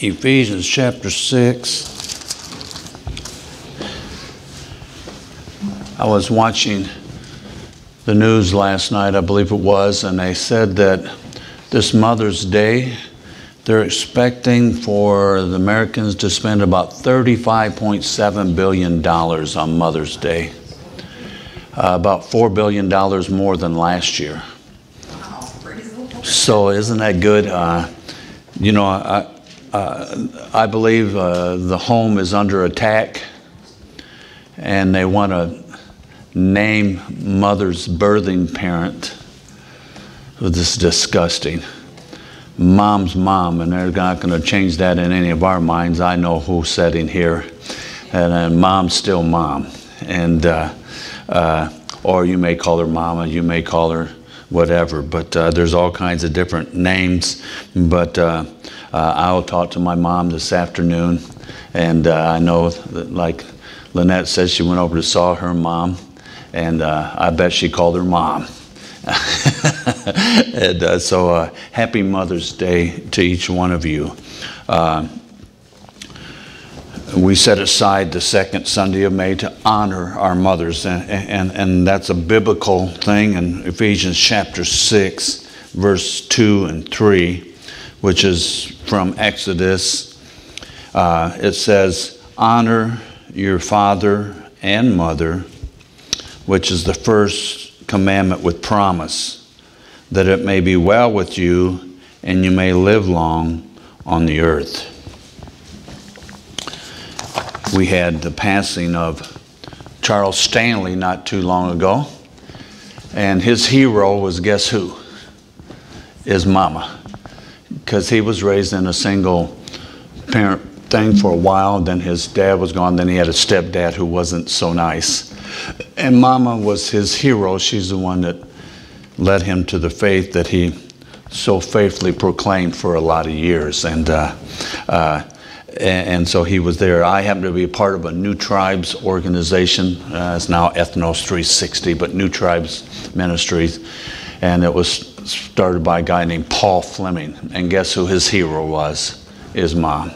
Ephesians chapter 6. I was watching the news last night, I believe it was, and they said that this Mother's Day, they're expecting for the Americans to spend about $35.7 billion on Mother's Day. About $4 billion more than last year. So isn't that good? I believe the home is under attack, and they want to name mother's birthing parent. This is disgusting. Mom's mom, and they're not going to change that in any of our minds. I know who's sitting here, and mom's still mom, and or you may call her mama, you may call her whatever, but there's all kinds of different names. But I'll talk to my mom this afternoon, and I know that, like Lynette says, she went over to saw her mom, and I bet she called her mom. And so happy Mother's Day to each one of you. We set aside the second Sunday of May to honor our mothers, and that's a biblical thing in Ephesians chapter 6, verse 2 and 3, which is from Exodus. It says, honor your father and mother, which is the first commandment with promise, that it may be well with you and you may live long on the earth. We had the passing of Charles Stanley not too long ago, and his hero was, guess who? His mama, because he was raised in a single parent thing for a while. Then his dad was gone. Then he had a stepdad who wasn't so nice, and mama was his hero. She's the one that led him to the faith that he so faithfully proclaimed for a lot of years, and so he was there. I happen to be a part of a New Tribes organization. It's now Ethnos 360, but New Tribes Ministries. And it was started by a guy named Paul Fleming. And guess who his hero was? His mom.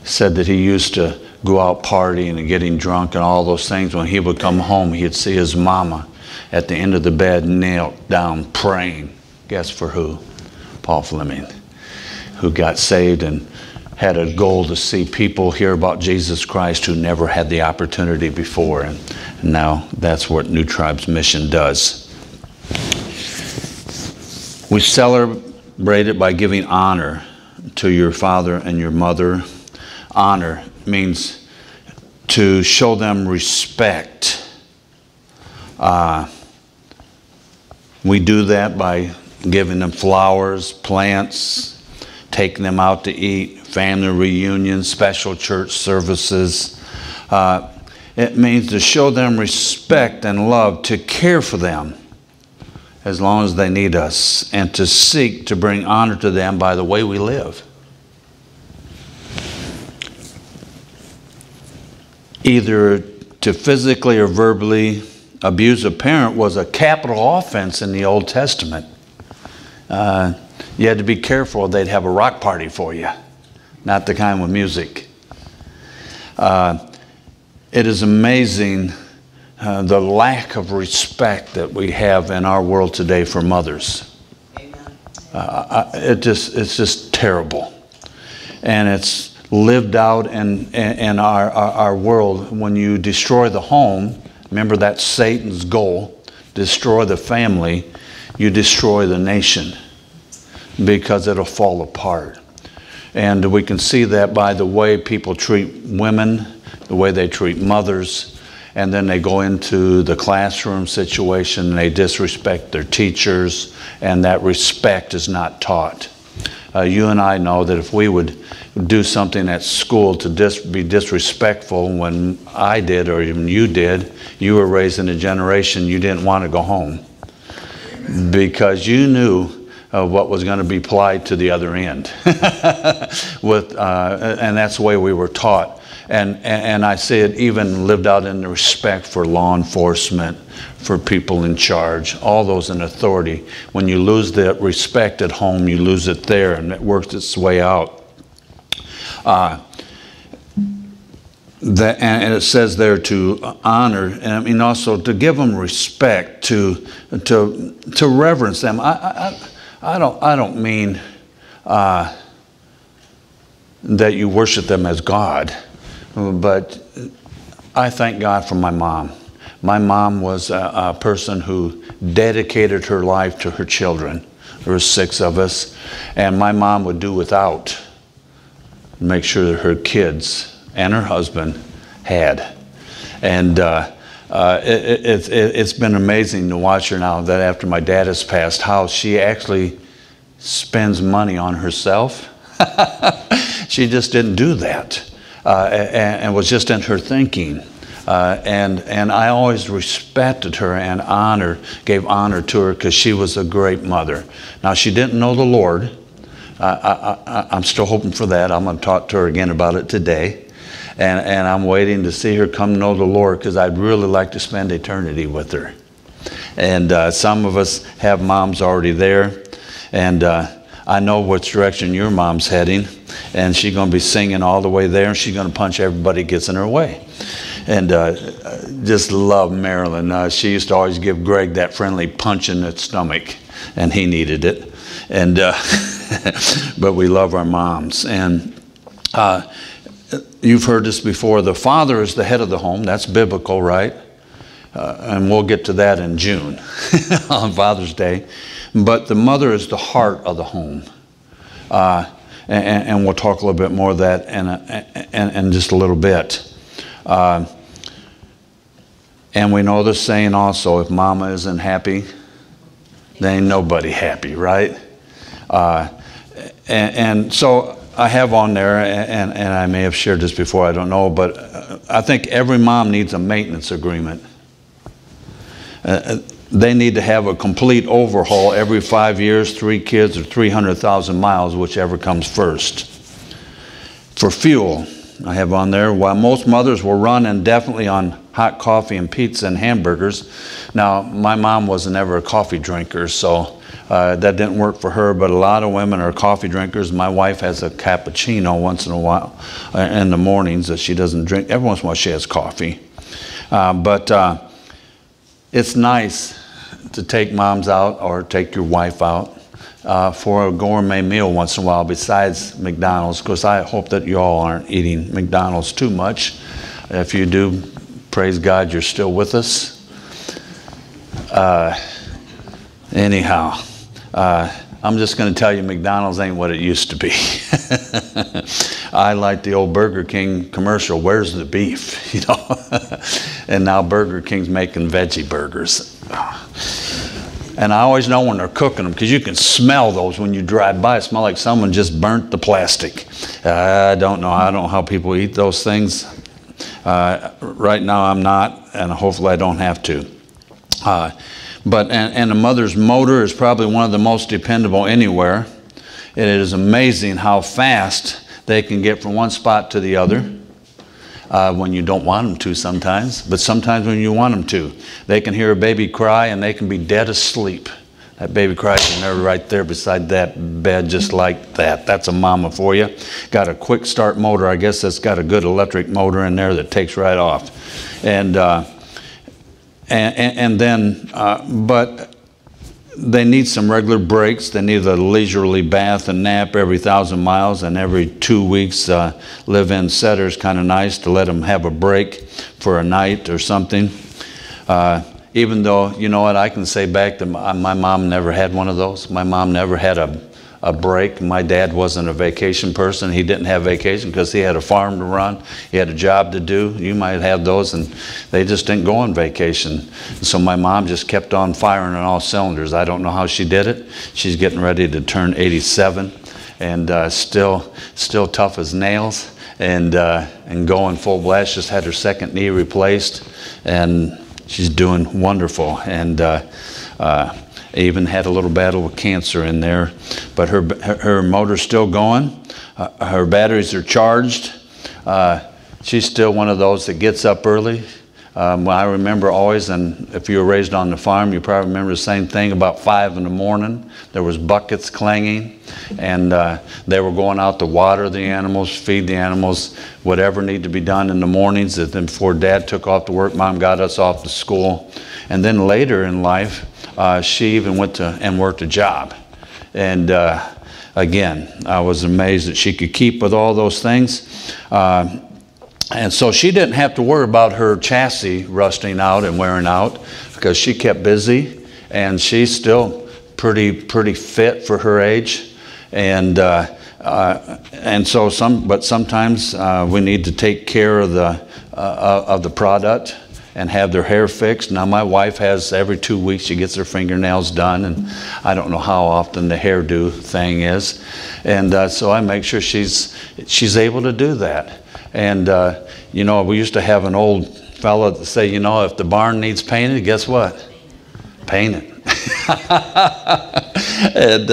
Said that he used to go out partying and getting drunk and all those things. When he would come home, he'd see his mama at the end of the bed, knelt down praying. Guess for who? Paul Fleming, who got saved and had a goal to see people hear about Jesus Christ who never had the opportunity before. And now that's what New Tribes Mission does. We celebrate it by giving honor to your father and your mother. Honor means to show them respect. We do that by giving them flowers, plants, taking them out to eat, family reunions, special church services. It means to show them respect and love, to care for them as long as they need us, and to seek to bring honor to them by the way we live. Either to physically or verbally abuse a parent was a capital offense in the Old Testament. You had to be careful. They'd have a rock party for you, not the kind with music. It is amazing the lack of respect that we have in our world today for mothers. It's just terrible. And it's lived out in our world. When you destroy the home, remember that's Satan's goal, destroy the family, you destroy the nation, because it'll fall apart. And we can see that by the way people treat women, the way they treat mothers, and then they go into the classroom situation and they disrespect their teachers, and that respect is not taught. You and I know that if we would do something at school to be disrespectful, when I did or even you did, you were raised in a generation you didn't want to go home. Amen. Because you knew what was going to be applied to the other end. And that's the way we were taught. And I see it even lived out in the respect for law enforcement, for people in charge, all those in authority. When you lose that respect at home, you lose it there, and it works its way out. And it says there to honor, and I mean also to give them respect, to reverence them. I don't mean that you worship them as God, but I thank God for my mom. My mom was a person who dedicated her life to her children. There were 6 of us, and my mom would do without, make sure that her kids and her husband had. And it's been amazing to watch her now that after my dad has passed, how she actually spends money on herself. She just didn't do that, and was just in her thinking. And I always respected her and gave honor to her because she was a great mother. Now, she didn't know the Lord. I'm still hoping for that. I'm going to talk to her again about it today. And I'm waiting to see her come to know the Lord because I'd really like to spend eternity with her. And some of us have moms already there. And I know which direction your mom's heading. And she's going to be singing all the way there. And she's going to punch everybody who gets in her way. And just love Marilyn. She used to always give Greg that friendly punch in the stomach. And he needed it. And but we love our moms. And you've heard this before. The father is the head of the home. That's biblical, right? And we'll get to that in June on Father's Day. But the mother is the heart of the home. And we'll talk a little bit more of that in just a little bit. And we know the saying also, if mama isn't happy, there ain't nobody happy, right? And so I have on there, and I may have shared this before, I don't know, but I think every mom needs a maintenance agreement. They need to have a complete overhaul every 5 years, 3 kids, or 300,000 miles, whichever comes first. For fuel, I have on there, while most mothers will run indefinitely on hot coffee and pizza and hamburgers. Now, my mom wasn't ever a coffee drinker, so that didn't work for her, but a lot of women are coffee drinkers. My wife has a cappuccino once in a while in the mornings that she doesn't drink. Every once in a while she has coffee. But it's nice to take moms out or take your wife out for a gourmet meal once in a while besides McDonald's, because I hope that you all aren't eating McDonald's too much. If you do, praise God, you're still with us. Anyhow, I'm just going to tell you McDonald's ain't what it used to be. I like the old Burger King commercial, where's the beef? You know, and now Burger King's making veggie burgers. And I always know when they're cooking them because you can smell those when you drive by. It smells like someone just burnt the plastic. I don't know how people eat those things. Right now I'm not, and hopefully I don't have to. But a mother's motor is probably one of the most dependable anywhere. It is amazing how fast they can get from one spot to the other when you don't want them to sometimes, but sometimes when you want them to. They can hear a baby cry and they can be dead asleep. That baby cries and they're right there beside that bed just like that. That's a mama for you. Got a quick start motor. I guess that's got a good electric motor in there that takes right off. But they need some regular breaks. They need a leisurely bath and nap every 1,000 miles, and every 2 weeks live-in setter is kind of nice to let them have a break for a night or something. Even though, you know what, I can say back to my mom never had one of those. My mom never had a break. My dad wasn't a vacation person. He didn't have vacation because he had a farm to run. He had a job to do. You might have those, and they just didn't go on vacation. So my mom just kept on firing on all cylinders. I don't know how she did it. She's getting ready to turn 87 and still tough as nails and going full blast. Just had her second knee replaced, and she's doing wonderful. And even had a little battle with cancer in there, but her motor's still going. Her batteries are charged. She's still one of those that gets up early. Well, I remember always, and if you were raised on the farm, you probably remember the same thing. About 5 in the morning, there was buckets clanging, and they were going out to water the animals, feed the animals, whatever needed to be done in the mornings. And then before Dad took off to work, Mom got us off to school. And then later in life, she even went to and worked a job. And again, I was amazed that she could keep with all those things. And so she didn't have to worry about her chassis rusting out and wearing out, because she kept busy, and she's still pretty fit for her age. And so sometimes we need to take care of the product and have their hair fixed. Now my wife has, every 2 weeks she gets her fingernails done, and I don't know how often the hairdo thing is. And so I make sure she's able to do that. And you know, we used to have an old fella that say, you know, if the barn needs painted, guess what? Paint it. And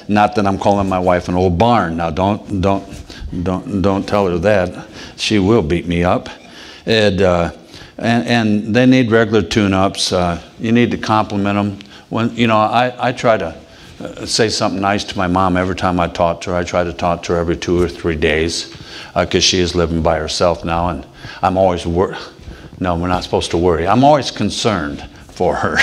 not that I'm calling my wife an old barn. Now don't tell her that. She will beat me up. And they need regular tune-ups. You need to compliment them. When, you know, I try to say something nice to my mom every time I talk to her. I try to talk to her every 2 or 3 days, because she is living by herself now, and I'm always no, we're not supposed to worry. I'm always concerned for her,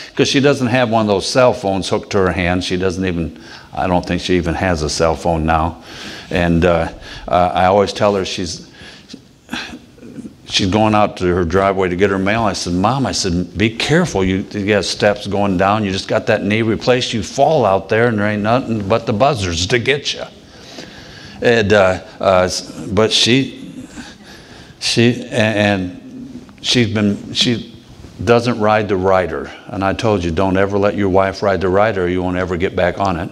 because she doesn't have one of those cell phones hooked to her hand. She doesn't even, I don't think she even has a cell phone now. And I always tell her she's going out to her driveway to get her mail. I said, Mom, I said, be careful. You got steps going down. You just got that knee replaced. You fall out there, and there ain't nothing but the buzzards to get you. And but she doesn't ride the rider. And I told you, don't ever let your wife ride the rider, or you won't ever get back on it.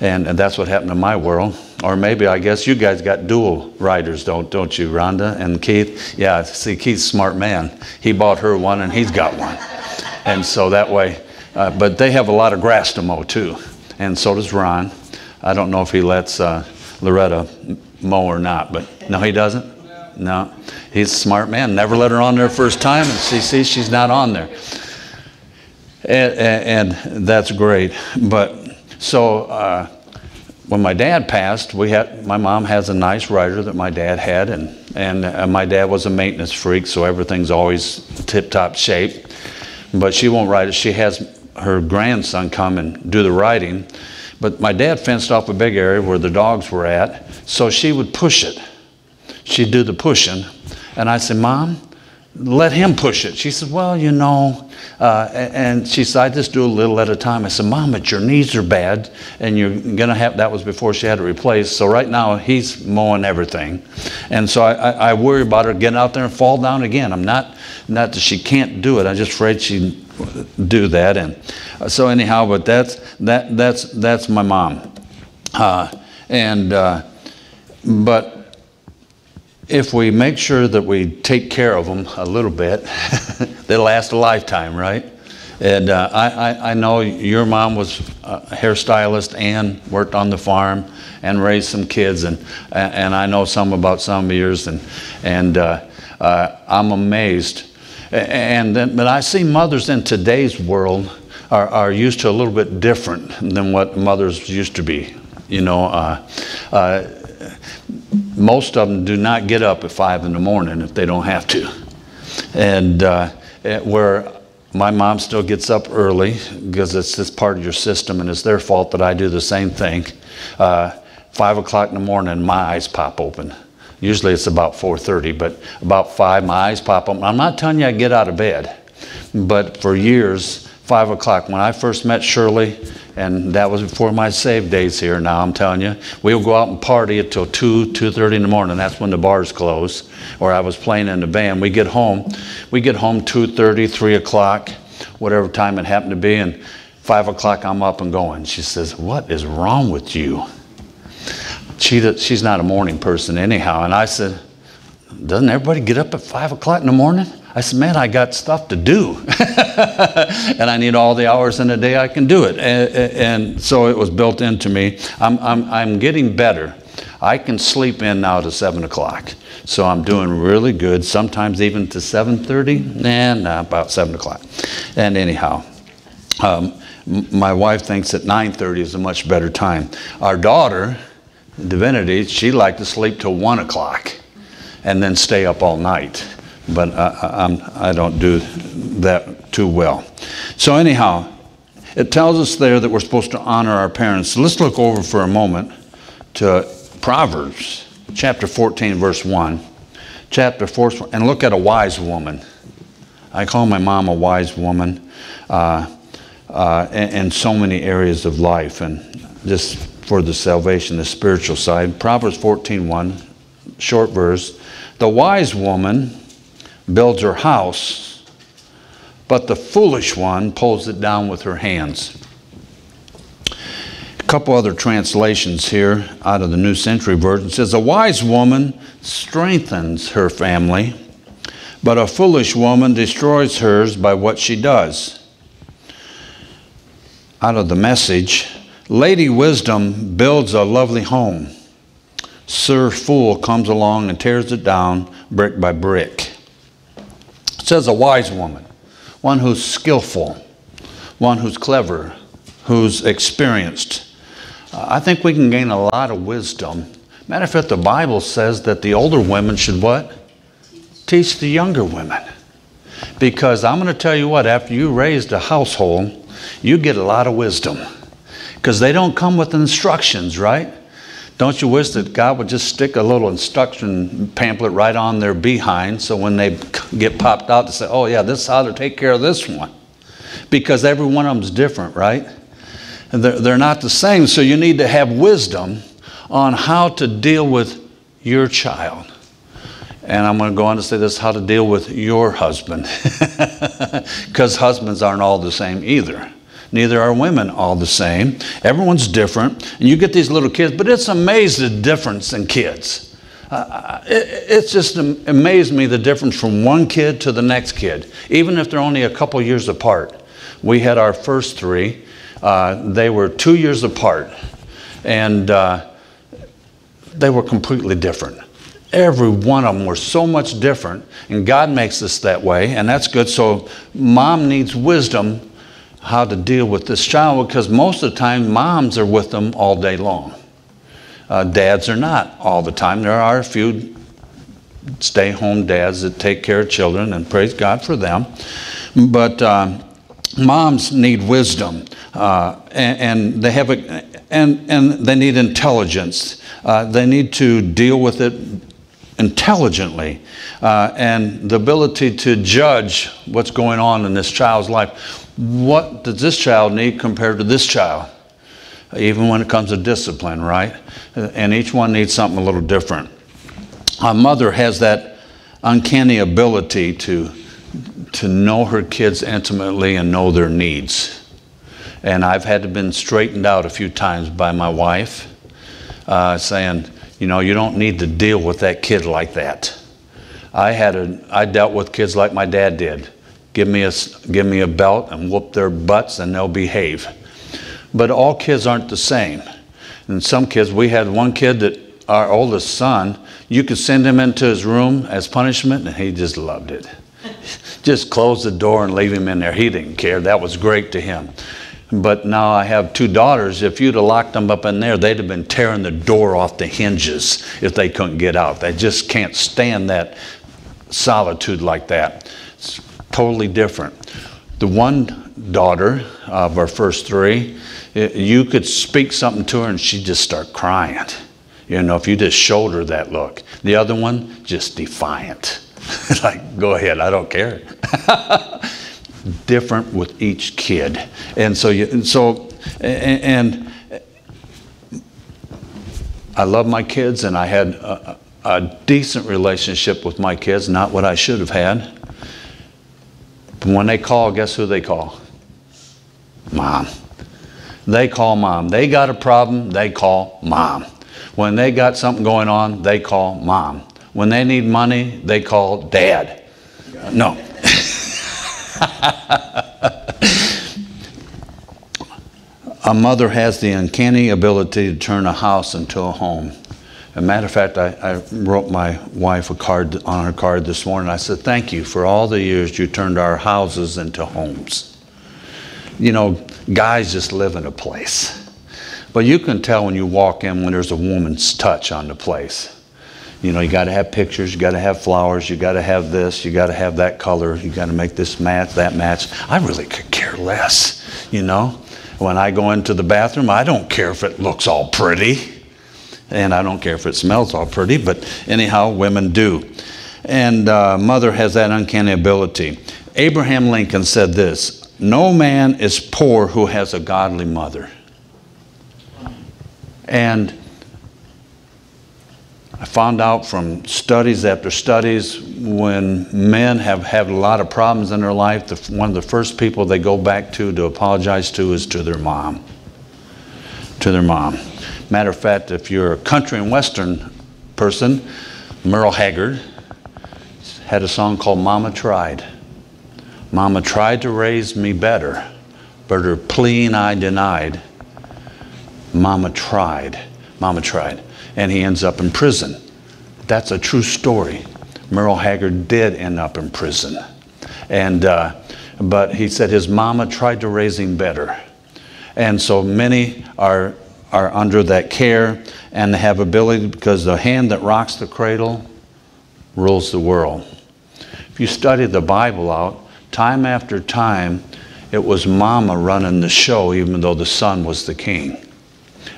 And that's what happened in my world. Or maybe, I guess you guys got dual riders, don't you, Rhonda and Keith? Yeah, see, Keith's a smart man. He bought her one, and he's got one. And so that way, but they have a lot of grass to mow too. And so does Ron. I don't know if he lets Loretta mow or not, but no, he doesn't? No. He's a smart man. Never let her on there first time, and she sees she's not on there. And that's great. But so when my dad passed, my mom has a nice rider that my dad had, and my dad was a maintenance freak, so everything's always tip-top shape. But she won't ride it. She has her grandson come and do the riding. But my dad fenced off a big area where the dogs were at, so she would push it. She'd do the pushing. And I said, Mom, let him push it. She said, well, you know, and she said, I just do a little at a time. I said, Mom, but your knees are bad, and you're going to have, that was before she had it replaced. So right now, he's mowing everything. And so I worry about her getting out there and fall down again. I'm not that she can't do it. I'm just afraid she'd do that. And so anyhow, but that's my mom. But if we make sure that we take care of them a little bit, they'll last a lifetime, right? And I know your mom was a hairstylist and worked on the farm and raised some kids, and I know some about some of yours, and I'm amazed. But I see mothers in today's world are used to a little bit different than what mothers used to be. You know, most of them do not get up at 5 in the morning if they don't have to. And where my mom still gets up early, because it's just part of your system, and it's their fault that I do the same thing. 5 o'clock in the morning, my eyes pop open. Usually it's about 4:30, but about 5, my eyes pop open. I'm not telling you I get out of bed, but for years, 5 o'clock, when I first met Shirley, and that was before my saved days here. Now I'm telling you, we'll go out and party until 2:30 in the morning. That's when the bars close, or I was playing in the band. We get home 2:30, 3 o'clock, whatever time it happened to be, and 5 o'clock I'm up and going. She says, what is wrong with you? She's not a morning person anyhow. And I said, doesn't everybody get up at 5 o'clock in the morning? I said, man, I got stuff to do. And I need all the hours in the day I can do it. And so it was built into me. I'm getting better. I can sleep in now to 7 o'clock. So I'm doing really good, sometimes even to 7:30, and about 7 o'clock. And anyhow, my wife thinks that 9:30 is a much better time. Our daughter, Divinity, she liked to sleep till 1 o'clock and then stay up all night. But I don't do that too well. So anyhow, it tells us there that we're supposed to honor our parents. So let's look over for a moment to Proverbs chapter 14, verse 1. Chapter 4, and look at a wise woman. I call my mom a wise woman in so many areas of life, and just for the salvation, the spiritual side. Proverbs 14:1, short verse. The wise woman builds her house, but the foolish one pulls it down with her hands. A couple other translations here out of the New Century Version. It says, a wise woman strengthens her family, but a foolish woman destroys hers by what she does. Out of the Message, Lady Wisdom builds a lovely home. Sir Fool comes along and tears it down brick by brick. It says a wise woman, one who's skillful, one who's clever, who's experienced. I think we can gain a lot of wisdom. Matter of fact, the Bible says that the older women should what? Teach the younger women. Because I'm going to tell you what, after you raised a household, you get a lot of wisdom. Because they don't come with instructions, right? Don't you wish that God would just stick a little instruction pamphlet right on their behind, so when they get popped out to say, oh yeah, this is how to take care of this one. Because every one of them is different, right? And they're not the same, so you need to have wisdom on how to deal with your child. And I'm going to go on to say this, how to deal with your husband. Because husbands aren't all the same either. Neither are women all the same. Everyone's different. And you get these little kids, but it's amazing the difference in kids. It's just amazed me the difference from one kid to the next kid, even if they're only a couple years apart. We had our first three. They were 2 years apart, and they were completely different. Every one of them were so much different, and God makes us that way, and that's good. So mom needs wisdom how to deal with this child, because most of the time moms are with them all day long. Dads are not all the time. There are a few stay-home dads that take care of children, and praise God for them. But moms need wisdom, and they have and they need intelligence. They need to deal with it intelligently, and the ability to judge what's going on in this child's life. What does this child need compared to this child? Even when it comes to discipline, right? And each one needs something a little different. A mother has that uncanny ability to know her kids intimately and know their needs. And I've had to been straightened out a few times by my wife, saying, you know, you don't need to deal with that kid like that. I dealt with kids like my dad did. Give me a belt and whoop their butts and they'll behave. But all kids aren't the same. And some kids, we had one kid that our oldest son, you could send him into his room as punishment and he just loved it. Just close the door and leave him in there. He didn't care. That was great to him. But now I have two daughters. If you'd have locked them up in there, they'd have been tearing the door off the hinges if they couldn't get out. They just can't stand that solitude like that. It's totally different. The one daughter of our first three, you could speak something to her and she'd just start crying. You know, if you just showed her that look. The other one, just defiant. Like, go ahead, I don't care. Different with each kid. And so I love my kids, and I had a decent relationship with my kids, not what I should have had. But when they call, guess who they call? Mom. They call mom. They got a problem, they call mom. When they got something going on, they call mom. When they need money, they call dad. No. A mother has the uncanny ability to turn a house into a home. As a matter of fact, I wrote my wife a card on her card this morning. I said, thank you for all the years you turned our houses into homes. You know, guys just live in a place. But you can tell when you walk in when there's a woman's touch on the place. You know, you got to have pictures, you got to have flowers, you got to have this, you got to have that color, you got to make this match, that match. I really could care less, you know. When I go into the bathroom, I don't care if it looks all pretty. And I don't care if it smells all pretty, but anyhow, women do. And mother has that uncanny ability. Abraham Lincoln said this, no man is poor who has a godly mother. And I found out from studies after studies, when men have had a lot of problems in their life, one of the first people they go back to apologize to is to their mom. To their mom. Matter of fact, if you're a country and western person, Merle Haggard had a song called Mama Tried. Mama tried to raise me better, but her pleading I denied. Mama tried. Mama tried. And he ends up in prison. That's a true story. Merle Haggard did end up in prison. And, but he said his mama tried to raise him better. And so many are under that care and have ability, because the hand that rocks the cradle rules the world. If you study the Bible out, time after time, it was mama running the show, even though the son was the king.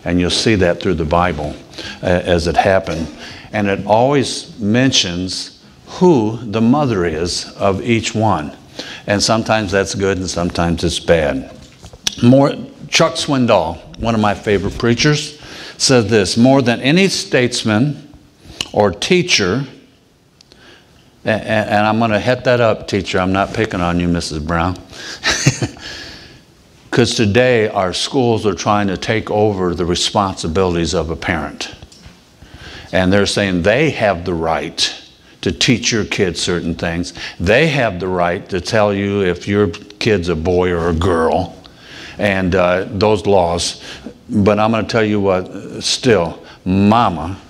And you'll see that through the Bible as it happened. And it always mentions who the mother is of each one. And sometimes that's good and sometimes it's bad. Chuck Swindoll, one of my favorite preachers, said this, more than any statesman or teacher, and I'm going to hit that up, teacher, I'm not picking on you, Mrs. Brown, because today our schools are trying to take over the responsibilities of a parent. And they're saying they have the right to teach your kids certain things. They have the right to tell you if your kid's a boy or a girl, and those laws. But I'm going to tell you what, still, mama,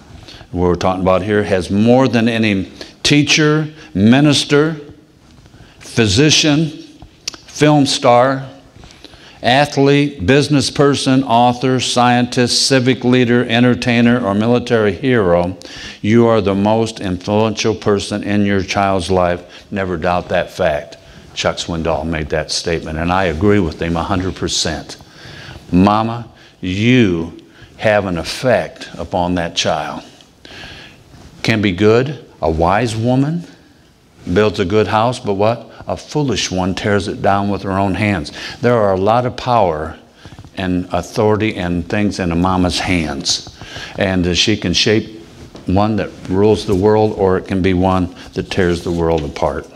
what we're talking about here, has more than any teacher, minister, physician, film star, athlete, business person, author, scientist, civic leader, entertainer, or military hero. You are the most influential person in your child's life. Never doubt that fact. Chuck Swindoll made that statement, and I agree with him 100%. Mama, you have an effect upon that child. Can be good. A wise woman builds a good house, but what? A foolish one tears it down with her own hands. There are a lot of power and authority and things in a mama's hands. And she can shape one that rules the world, or it can be one that tears the world apart.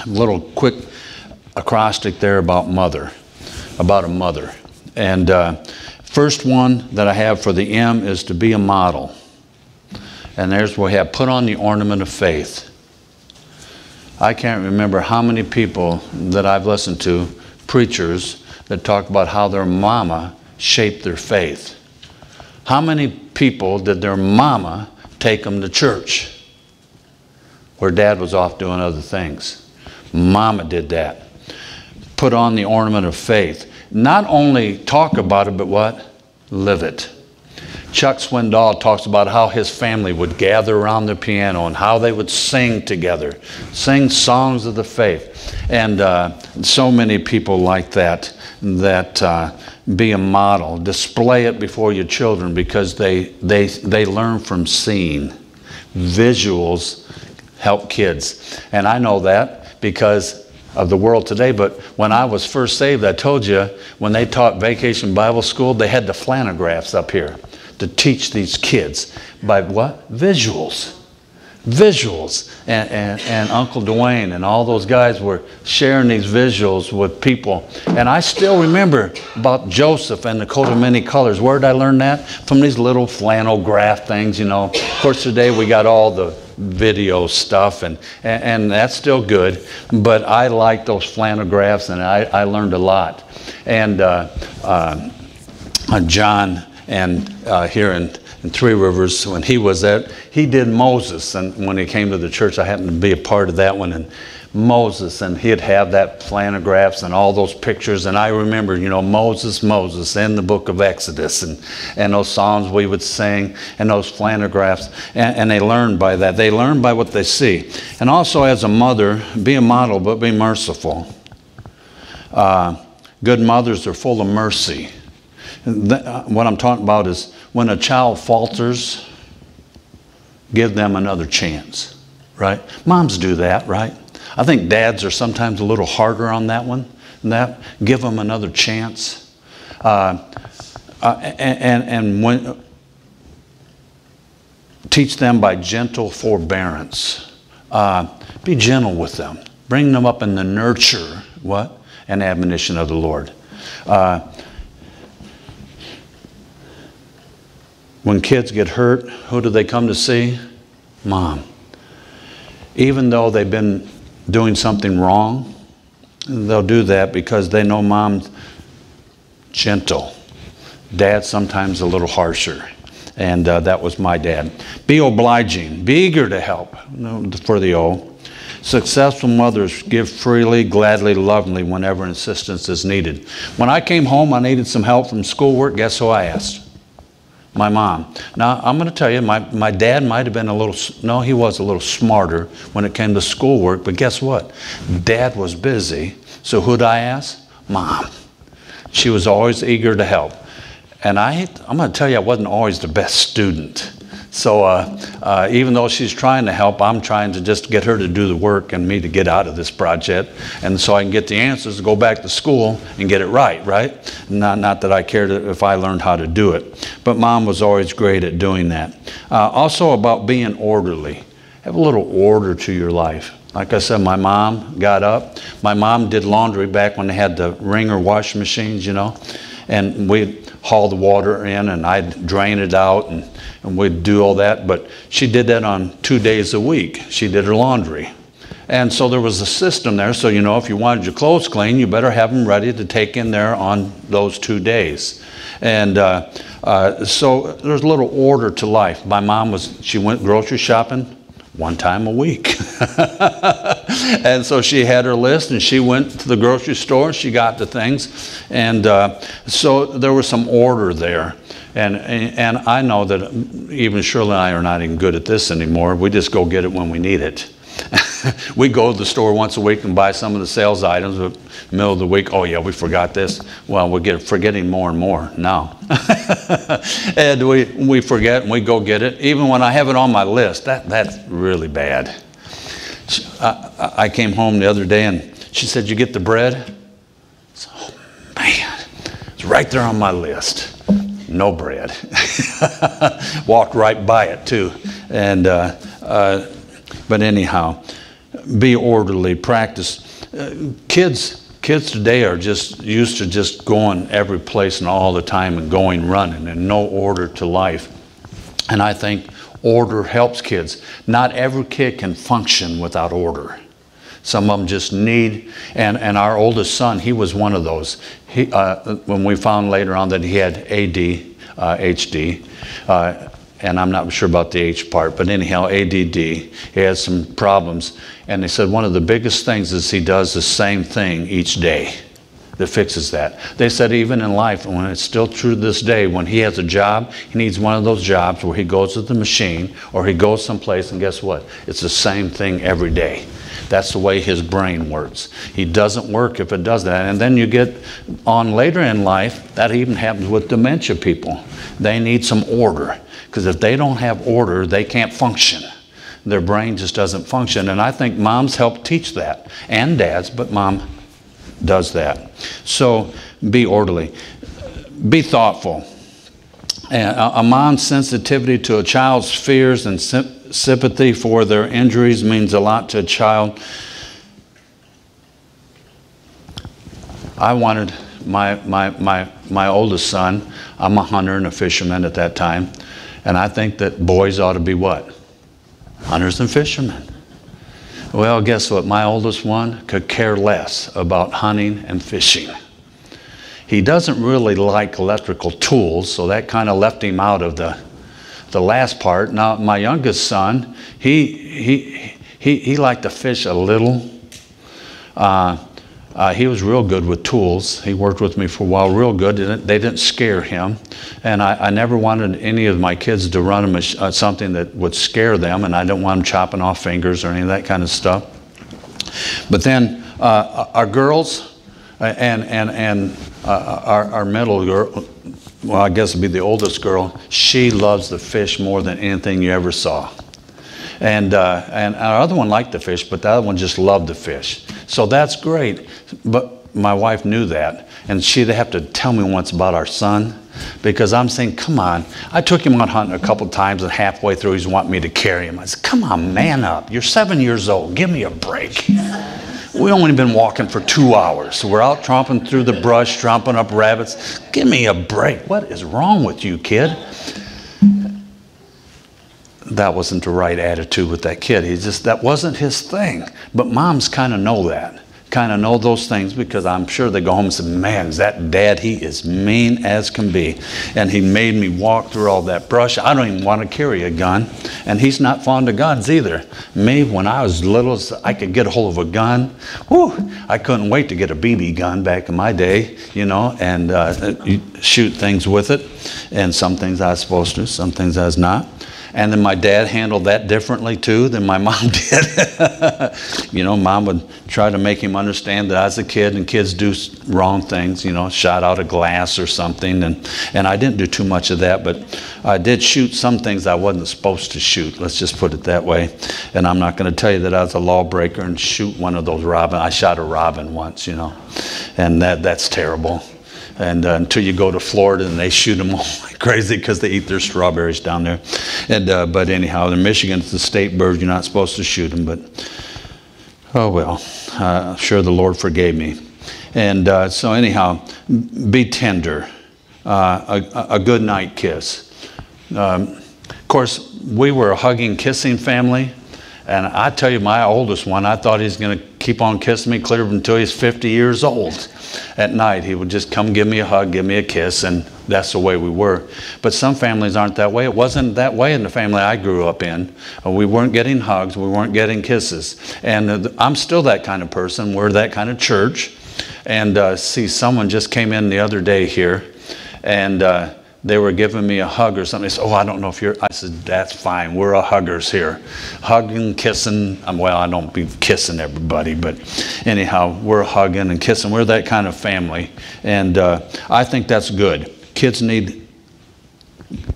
A little quick acrostic there about a mother. And first one that I have for the M is to be a model. And there's where we have put on the ornament of faith. I can't remember how many people that I've listened to, preachers, that talk about how their mama shaped their faith. How many people did their mama take them to church where dad was off doing other things? Mama did that. Put on the ornament of faith. Not only talk about it, but what? Live it. Chuck Swindoll talks about how his family would gather around the piano and how they would sing together, sing songs of the faith. And so many people like that be a model. Display it before your children, because they learn from seeing. Visuals help kids. And I know that because of the world today, but when I was first saved, I told you, when they taught Vacation Bible School, they had the flanographs up here to teach these kids by what? Visuals. Visuals. And Uncle Dwayne and all those guys were sharing these visuals with people. And I still remember about Joseph and the coat of many colors. Where did I learn that? From these little flannel graph things, you know. Of course, today we got all the video stuff, and that's still good. But I like those flannel graphs, and I learned a lot. And John and here in in Three Rivers when he was there. He did Moses, and when he came to the church, I happened to be a part of that one. And Moses, and he'd have that planographs and all those pictures. And I remember, you know, Moses in the book of Exodus, and those songs we would sing, and those planographs. And they learned by that. They learn by what they see. And also, as a mother, be a model, but be merciful. Good mothers are full of mercy. What I'm talking about is when a child falters, give them another chance, right? Moms do that, right? I think dads are sometimes a little harder on that one. Give them another chance. And when, teach them by gentle forbearance. Be gentle with them. Bring them up in the nurture, and admonition of the Lord. When kids get hurt, who do they come to see? Mom. Even though they've been doing something wrong, they'll do that because they know Mom's gentle. Dad sometimes a little harsher. And that was my dad. Be obliging. Be eager to help. For the O. Successful mothers give freely, gladly, lovingly whenever assistance is needed. When I came home, I needed some help from schoolwork. Guess who I asked? My mom. Now, I'm going to tell you, my dad might have been he was a little smarter when it came to schoolwork, but guess what? Dad was busy, so who'd I ask? Mom. She was always eager to help. And I'm going to tell you, I wasn't always the best student. So even though she's trying to help, I'm trying to just get her to do the work and me to get out of this project. And so I can get the answers to go back to school and get it right? Not that I cared if I learned how to do it. But Mom was always great at doing that. Also about being orderly. Have a little order to your life. Like I said, my mom got up. My mom did laundry back when they had the wringer washing machines, you know. And we'd haul the water in and I'd drain it out and we'd do all that. But she did that on 2 days a week. She did her laundry. And so there was a system there. So, you know, if you wanted your clothes clean, you better have them ready to take in there on those 2 days. And so there's a little order to life. My mom she went grocery shopping 1 time a week. And so she had her list and she went to the grocery store, she got the things. And so there was some order there. And I know that even Shirley and I are not even good at this anymore. We just go get it when we need it. We go to the store once a week and buy some of the sales items, but middle of the week, oh yeah, we forgot this. Well, we're forgetting more and more now. And we forget and we go get it. Even when I have it on my list, that's really bad. I came home the other day and she said, "You get the bread?" I said, "Oh man, it's right there on my list." No bread. Walked right by it too. And but anyhow, be orderly, practice. Kids today are just used to just going every place and all the time and running and no order to life. And I think order helps kids. Not every kid can function without order. Some of them just need, and our oldest son, he was one of those. When we found later on that he had ADHD, and I'm not sure about the H part, but anyhow, ADD, he has some problems. And they said one of the biggest things is he does the same thing each day that fixes that. They said even in life, when it's still true to this day, when he has a job, he needs one of those jobs where he goes to the machine or he goes someplace and guess what? It's the same thing every day. That's the way his brain works. He doesn't work if it does that. And then you get on later in life, that even happens with dementia people. They need some order. Because if they don't have order, they can't function. Their brain just doesn't function. And I think moms help teach that. And dads, but mom does that. So be orderly. Be thoughtful. A mom's sensitivity to a child's fears and sympathy for their injuries means a lot to a child. I wanted my oldest son, I'm a hunter and a fisherman at that time, and I think that boys ought to be what? Hunters and fishermen. Well, guess what? My oldest one could care less about hunting and fishing. He doesn't really like electrical tools, so that kind of left him out of the the last part. Now, my youngest son, he liked to fish a little. He was real good with tools. He worked with me for a while, real good. They didn't scare him. And I never wanted any of my kids to run something that would scare them, and I didn't want them chopping off fingers or any of that kind of stuff. But then our girls and our middle girl, well, I guess it'd be the oldest girl, she loves the fish more than anything you ever saw. And our other one liked to fish, but the other one just loved to fish. So that's great. But my wife knew that. And she'd have to tell me once about our son, because I'm saying, come on. I took him out hunting a couple times, and halfway through he's wanting me to carry him. I said, come on, man up. You're 7 years old. Give me a break. We only been walking for 2 hours. So we're out tromping through the brush, tromping up rabbits. Give me a break. What is wrong with you, kid? That wasn't the right attitude with that kid. That wasn't his thing. But moms kind of know that. Kind of know those things, because I'm sure they go home and say, man, is that dad, he is mean as can be. And he made me walk through all that brush. I don't even want to carry a gun. And he's not fond of guns either. Me, when I was little, I could get a hold of a gun. Whew, I couldn't wait to get a BB gun back in my day, you know, and shoot things with it. And some things I was supposed to, some things I was not. And then my dad handled that differently too than my mom did. You know, mom would try to make him understand that I was a kid and kids do wrong things, you know, shot out a glass or something. And I didn't do too much of that, but I did shoot some things I wasn't supposed to shoot. Let's just put it that way. And I'm not going to tell you that I was a lawbreaker and shoot one of those robins. I shot a robin once, you know, and that's terrible. And until you go to Florida and they shoot them all like crazy because they eat their strawberries down there. And but anyhow, in Michigan, it's the state bird. You're not supposed to shoot them. But oh well, I'm sure the Lord forgave me. And so anyhow, be tender. A good night kiss. Of course, we were a hugging, kissing family. And I tell you, my oldest one, I thought he was going to keep on kissing me clear until he's 50 years old. At night, he would just come give me a hug, give me a kiss, and that's the way we were. But some families aren't that way. It wasn't that way in the family I grew up in. We weren't getting hugs. We weren't getting kisses. And I'm still that kind of person. We're that kind of church. And see, someone just came in the other day here, and they were giving me a hug or something. They said, oh, I don't know if you're... I said, that's fine. We're a huggers here. Hugging, kissing. Well, I don't be kissing everybody, but anyhow, we're hugging and kissing. We're that kind of family. And I think that's good. Kids need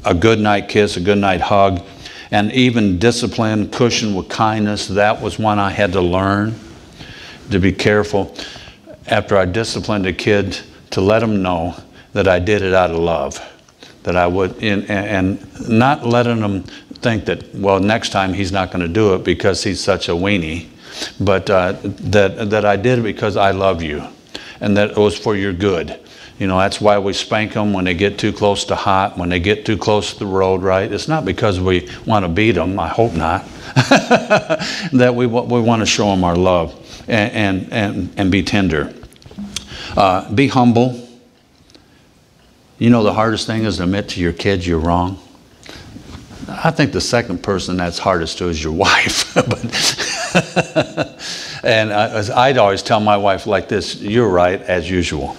a good night kiss, a good night hug, and even discipline, cushion with kindness. That was one I had to learn, to be careful. After I disciplined a kid, to let them know that I did it out of love. That I would, and not letting them think that, well, next time he's not going to do it because he's such a weenie, but that I did it because I love you, and that it was for your good. You know, that's why we spank them when they get too close to hot, when they get too close to the road, right? It's not because we want to beat them, I hope not, that we want to show them our love and be tender. Be humble. You know, the hardest thing is to admit to your kids you're wrong. I think the second person that's hardest to is your wife. And I'd always tell my wife like this, you're right, as usual.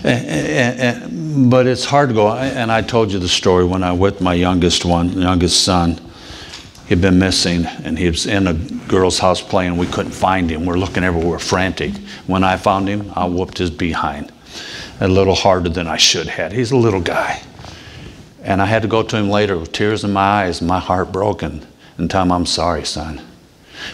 But it's hard to go, and I told you the story when I with my youngest son. He'd been missing, and he was in a girl's house playing. We couldn't find him. We're looking everywhere, frantic. When I found him, I whooped his behind. A little harder than I should have. He's a little guy. And I had to go to him later with tears in my eyes, my heart broken, and tell him, I'm sorry, son.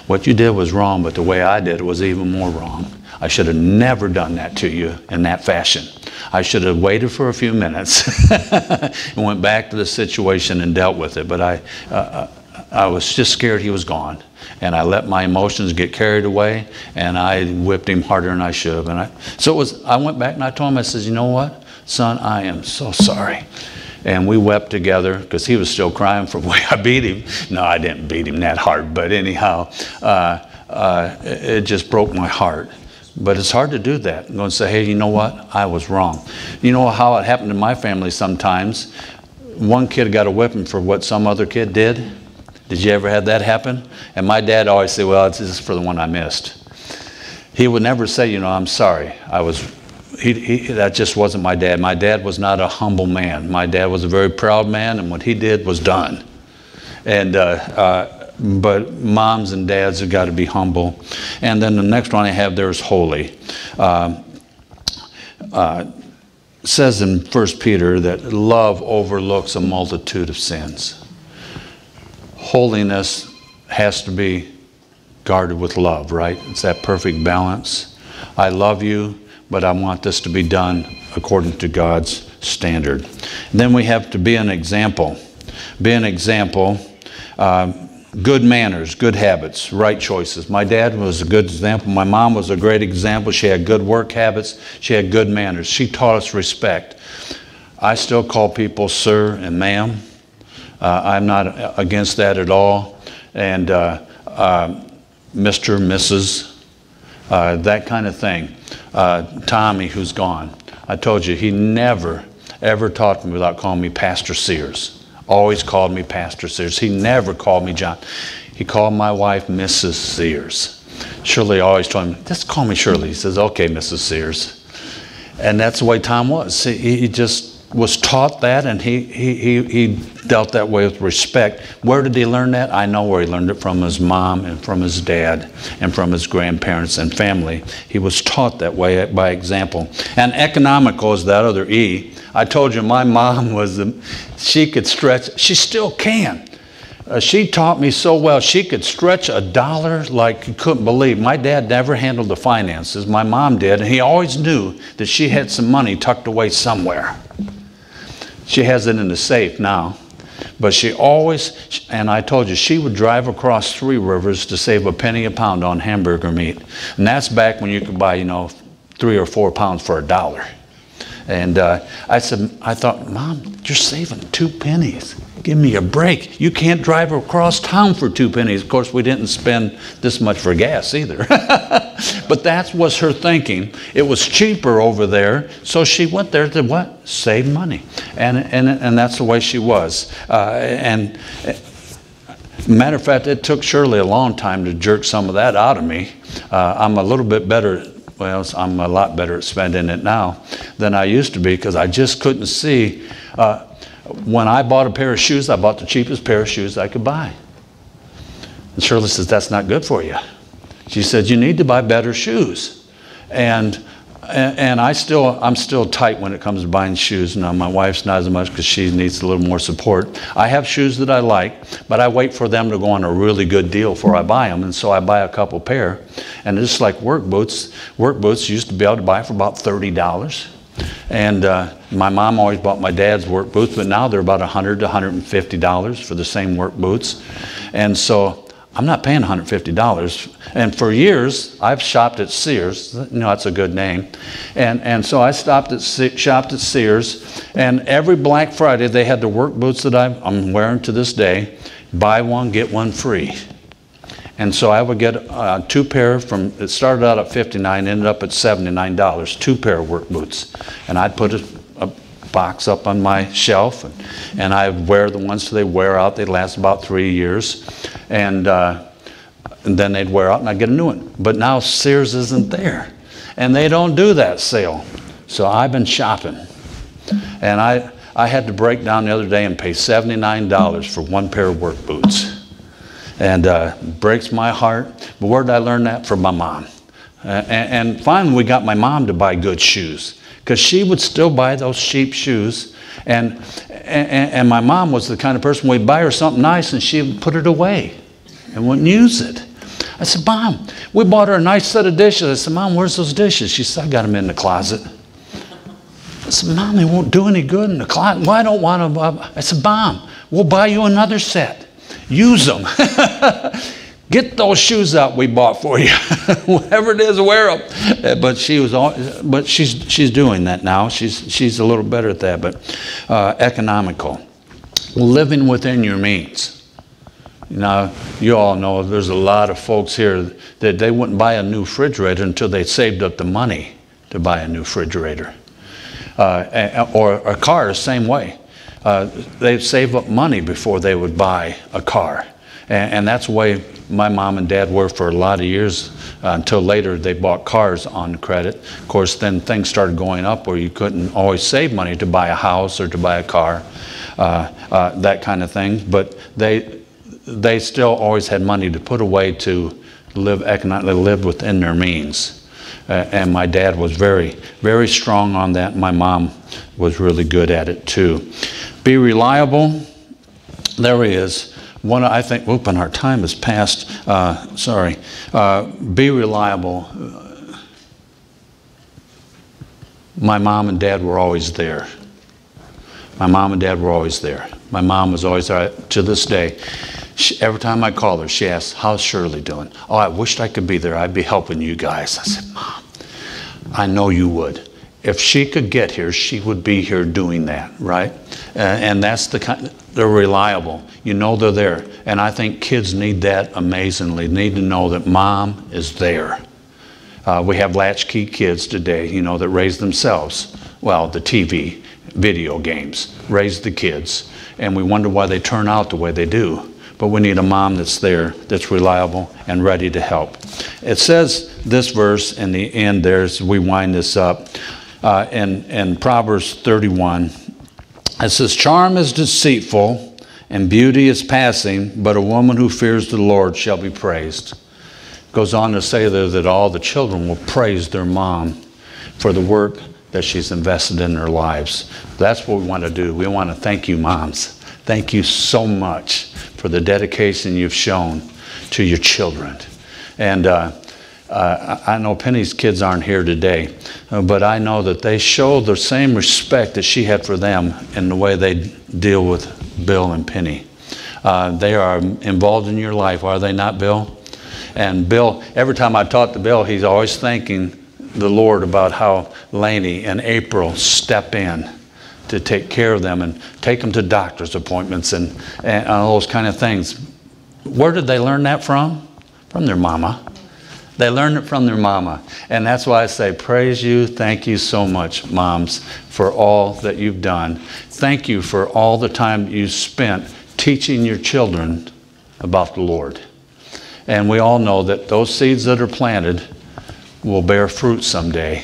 What you did was wrong, but the way I did it was even more wrong. I should have never done that to you in that fashion. I should have waited for a few minutes and went back to the situation and dealt with it. But I was just scared he was gone. And I let my emotions get carried away, and I whipped him harder than I should have. I went back and I told him, I said, you know what, son, I am so sorry. And we wept together because he was still crying from the way I beat him. No, I didn't beat him that hard, but anyhow, it just broke my heart. But it's hard to do that. I'm going to say, hey, you know what, I was wrong. You know how it happened in my family sometimes. one kid got a whipping for what some other kid did. Did you ever have that happen? And my dad always said, well, this is for the one I missed. He would never say, you know, I'm sorry. That just wasn't my dad. My dad was not a humble man. My dad was a very proud man, and what he did was done. And but moms and dads have got to be humble. And then the next one I have there is holy. Says in 1 Peter that love overlooks a multitude of sins. Holiness has to be guarded with love, right? It's that perfect balance. I love you, but I want this to be done according to God's standard. And then we have to be an example. Be an example. Good manners, good habits, right choices. My dad was a good example. My mom was a great example. She had good work habits. She had good manners. She taught us respect. I still call people sir and ma'am. I'm not against that at all. And Mr., Mrs., that kind of thing. Tommy, who's gone. I told you, he never, ever taught me without calling me Pastor Sears. Always called me Pastor Sears. He never called me John. He called my wife Mrs. Sears. Shirley always told him, just call me Shirley. He says, okay, Mrs. Sears. And that's the way Tom was. He just was taught that, and he dealt that way with respect. Where did he learn that? I know where he learned it, from his mom and from his dad and from his grandparents and family. He was taught that way by example. And economical is that other E. I told you my mom was, she could stretch, she still can. She taught me so well, she could stretch $1 like you couldn't believe. My dad never handled the finances, my mom did, and he always knew that she had some money tucked away somewhere. She has it in the safe now. But she always, and I told you, she would drive across 3 rivers to save a penny a pound on hamburger meat. And that's back when you could buy, you know, 3 or 4 pounds for $1. And I thought, Mom, you're saving 2 pennies. Give me a break. You can't drive across town for 2 pennies. Of course, we didn't spend this much for gas either. But that was her thinking. It was cheaper over there, so she went there to what? Save money. And that's the way she was. Matter of fact, it took Shirley a long time to jerk some of that out of me. I'm a little bit better. Well, I'm a lot better at spending it now than I used to be, because I just couldn't see. When I bought a pair of shoes, I bought the cheapest pair of shoes I could buy. And Shirley says, that's not good for you. She said, you need to buy better shoes. And I'm still tight when it comes to buying shoes. Now, my wife's not as much, because she needs a little more support. I have shoes that I like, but I wait for them to go on a really good deal before I buy them. And so I buy a couple pair. And just like work boots used to be able to buy for about $30. And my mom always bought my dad's work boots, but now they're about $100 to $150 for the same work boots. And so I'm not paying $150. And for years, I've shopped at Sears. You know, that's a good name. And so I shopped at Sears. And every Black Friday, they had the work boots that I'm wearing to this day. Buy one, get one free. And so I would get 2 pair from, it started out at $59, ended up at $79, 2 pair of work boots. And I'd put a box up on my shelf, and I'd wear the ones till they wear out. They'd last about 3 years. And then they'd wear out, and I'd get a new one. But now Sears isn't there. And they don't do that sale. So I've been shopping. And I had to break down the other day and pay $79 for 1 pair of work boots. And breaks my heart. But where did I learn that? From my mom. And finally, we got my mom to buy good shoes, because she would still buy those cheap shoes. And my mom was the kind of person, we'd buy her something nice and she would put it away and wouldn't use it. I said, Mom, we bought her a nice set of dishes. I said, Mom, where's those dishes? She said, I got them in the closet. I said, Mom, they won't do any good in the closet. Well, I don't want them. I said, Mom, we'll buy you another set. Use them. Get those shoes out we bought for you. Whatever it is, wear them. But she's doing that now. She's a little better at that. But economical, living within your means. Now, you all know there's a lot of folks here that they wouldn't buy a new refrigerator until they saved up the money to buy a new refrigerator. Or a car, the same way. they'd save up money before they would buy a car. And that's the way my mom and dad were for a lot of years, until later they bought cars on credit. Of course, then things started going up where you couldn't always save money to buy a house or to buy a car, that kind of thing. But they still always had money to put away to live economically, live within their means. And my dad was very, very strong on that. My mom was really good at it too. Be reliable. There he is. I think, and our time has passed. Sorry. Be reliable. My mom and dad were always there. My mom and dad were always there. My mom was always there. To this day, every time I call her, she asks, how's Shirley doing? Oh, I wished I could be there. I'd be helping you guys. I said, Mom, I know you would. If she could get here, she would be here doing that, right? And that's the kind. They're reliable. You know they're there. And I think kids need that amazingly. They need to know that mom is there. We have latchkey kids today, that raise themselves. Well, the TV, video games, raise the kids. And we wonder why they turn out the way they do. But we need a mom that's there, that's reliable and ready to help. It says this verse in the end there, as we wind this up, in Proverbs 31, it says, charm is deceitful and beauty is passing, but a woman who fears the Lord shall be praised. It goes on to say there that all the children will praise their mom for the work that she's invested in their lives. That's what we want to do. We want to thank you, moms. Thank you so much for the dedication you've shown to your children. And I know Penny's kids aren't here today, but I know that they show the same respect that she had for them in the way they deal with Bill and Penny. They are involved in your life, are they not, Bill? And Bill, every time I talk to Bill, he's always thanking the Lord about how Lainey and April step in to take care of them and take them to doctor's appointments and all those kind of things. Where did they learn that from? From their mama. They learned it from their mama. And that's why I say, praise you, thank you so much, moms, for all that you've done. Thank you for all the time you spent teaching your children about the Lord. And we all know that those seeds that are planted will bear fruit someday.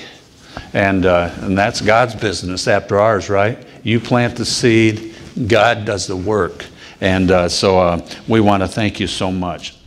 And that's God's business after ours, right? You plant the seed, God does the work. And so we want to thank you so much.